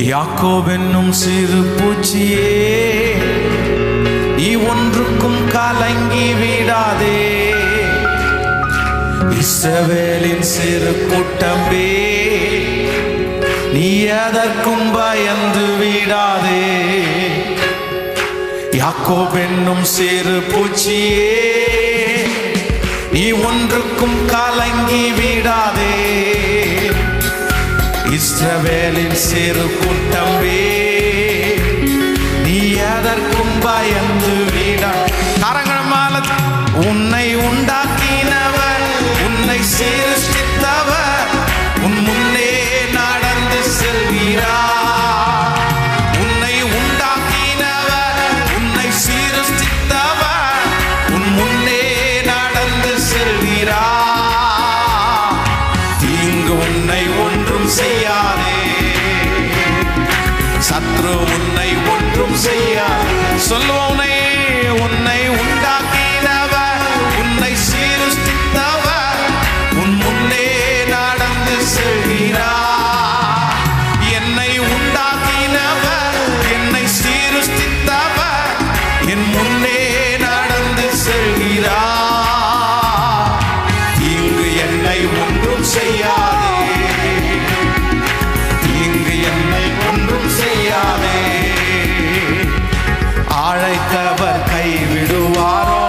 யாக்கோபென்னும் சிறு பூச்சியே, நீ ஒன்றுக்கும் கலங்கி விடாதே. இஸ்ரவேலின் சிறு கூட்டமே, நீ எதற்கும் பயந்து விடாதே. யாக்கோபென்னும் சிறு பூச்சியே, நீ ஒன்றுக்கும் கலங்கி விடாதே. இஸ்ரவேலின் சிறு கூட்டமே, நீ எதற்கும் பயந்து விடா. கரங்களமால உன்னை உண்டாக்கினவர், உன்னை சிருஷ்டித்தவர் உன் முன்னே நடந்து செல்கிறார். உன்னை உண்டாக்கினவர், உன்னை சிருஷ்டித்தவர் உன் முன்னே நடந்து செல்கிறார். தீங்கு உன்னை ஒன்றும் செய்யாதே, சத்ரு உன்னை ஒன்றும் செய்யாதே. சொல்லுவோனே, உன்னை உண்டாக்கினவர், உன்னை சிருஷ்டித்தவர் உன் முன்னே நடந்து செல்கிறார். என்னை உண்டாக்கினவர், என்னை சிருஷ்டித்தவர் என் முன்னே நடந்து செல்கிறார். தீங்கு என்னை ஒன்றும் செய்யாதே, தீங்கு என்னை ஒன்றும் செய்யாதே. அழைத்தவர் கைவிடுவாரோ,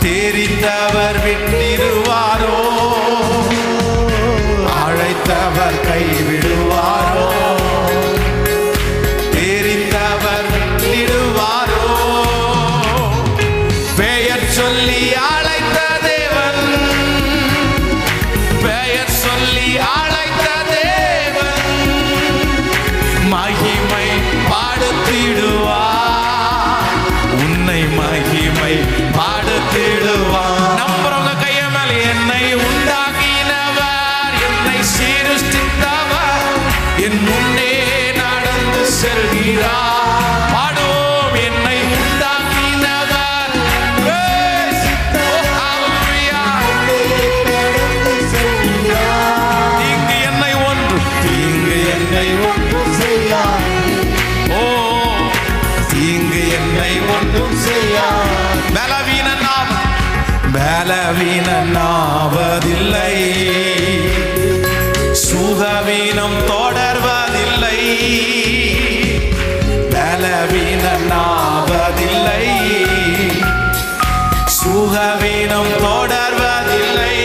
தெரிந்தவர் விட்டிடுவாரோ. அழைத்தவர் கைவிடுவாரோ, தெரிந்தவர் விட்டிடுவாரோ. பெயர் சொல்லி அழைத்த தேவன், பெயர் சொல்லி அழைத்த தேவன் மகிமை பாடுத்திடுவார், உன்னை மகிமை பாடுத்திடுவார். நம்புறவங்க கைய மேல, என்னை உண்டாக்கினவர், என்னை சிருஷ்டித்தவர் என் முன்னே நடந்து செல்கிறார். பாடுவோம், என்னை உண்டாக்கினவர், தீங்கு என்னை ஒன்று, தீங்கு என்னை ஒன்று செய்யாது. ஓ, தீங்கு என்னை ஒன்றும் செய்யாது. பலவீனனாவதில்லை, சுகவீனம் தொடர்வதில்லை. பலவீனனாவதில்லை, சுகவீனம் தொடர்வதில்லை.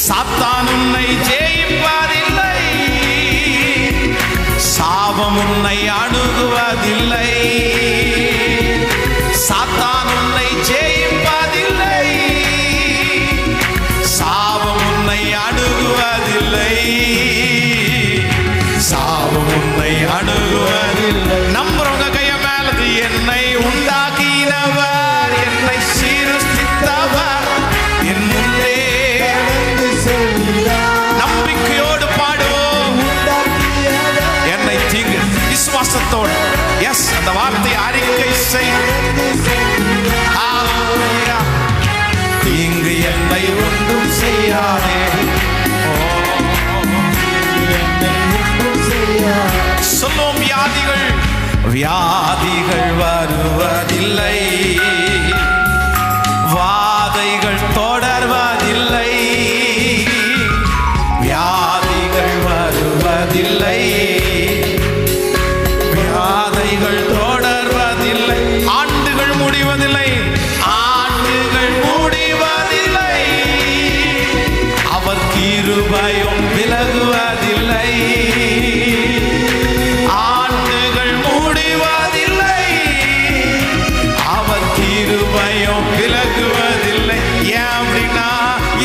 சாத்தான் உன்னை ஜெயிப்பதில்லை, சாபம் உன்னை அணுகுவதில்லை. சாத்தான் உன்னை ஜெயிப்பதில்லை, சாபம் உன்னை அணுகுவதில்லை. சாபம் உன்னை அணுகுவதில்லை. நம்புறவங்க கைய மேலது, என்னை உண்டாக்கினவர், என்னை சிருஷ்டித்தவர் என் முன்னே. நம்பிக்கையோடு பாடுவோம், என்னை தீங்கு விசுவாசத்தோடு, எஸ், அந்த வார்த்தை அறிக்கை செய். தீங்கு என்னை ஒன்றும் செய்யாதே. சொல்லும், வியாதிகள் வியாதிகள் வருவதில்லை, வாதைகள் தொடர்வதில்லை. வியாதிகள் வருவதில்லை, வியாதைகள் தொடர்வதில்லை. ஆண்டுகள் முடிவதில்லை, ஆண்டுகள் முடிவதில்லை. அவர் கிருபையும் விலகுவதில்லை. ஆண்டுகள் முடிவதில்லை, அவர் கிருபையும் விலகுவதில்லை. ஏன் அப்படின்னா,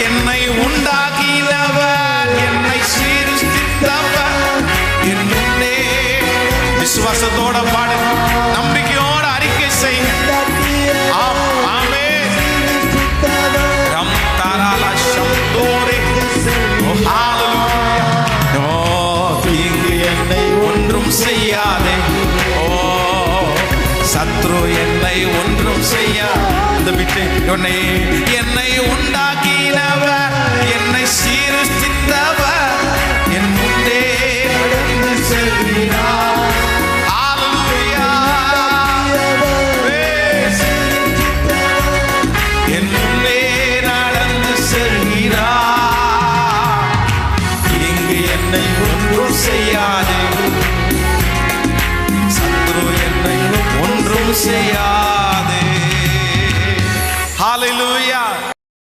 என்னை உண்டாக்கினவர், என்னை சிருஷ்டித்தவர் என் முன்னே. விசுவாசத்தோட பாடு, நம்பிக்கையோட அறிக்கை செய். தீங்கு என்னை ஒன்றும் செய்யாதே. ஓ, சத்ரு என்னை ஒன்றும் செய்யாதே. இந்த விட்டு என்னை உண்டாக்கினவர், என்னை சிருஷ்டித்தவர் என் முன்னே செய்யாதே